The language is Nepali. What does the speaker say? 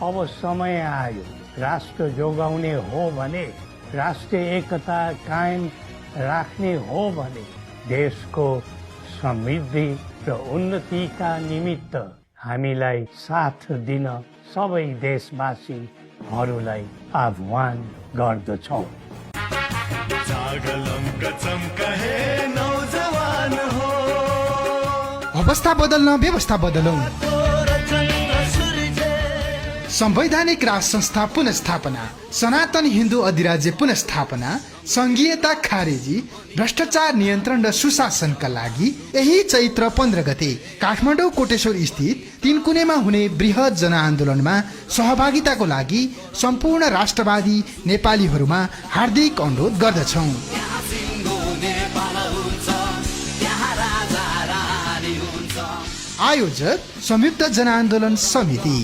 अब समय आयो राष्ट्र जोगाउने हो भने, राष्ट्रिय एकता कायम राख्ने हो भने देशको समृद्धि र उन्नतिका निमित्त हामीलाई साथ दिन सबै देशवासीहरूलाई आह्वान गर्दछौँ। अवस्था बदल्न व्यवस्था बदलौं। संवैधानिक राज संस्था पुनस्थापना, सनातन हिन्दू अधिराज्य पुनस्थापना, संघीयता खारेजी, भ्रष्टाचार नियन्त्रण र सुशासनका लागि यही चैत्र 15 गते काठमाडौँ कोटेश्वर स्थित तीनकुनेमा हुने बृहत जनआन्दोलनमा सहभागिताको लागि सम्पूर्ण राष्ट्रवादी नेपालीहरूमा हार्दिक अनुरोध गर्दछौँ। आयोजक संयुक्त जनआन्दोलन समिति।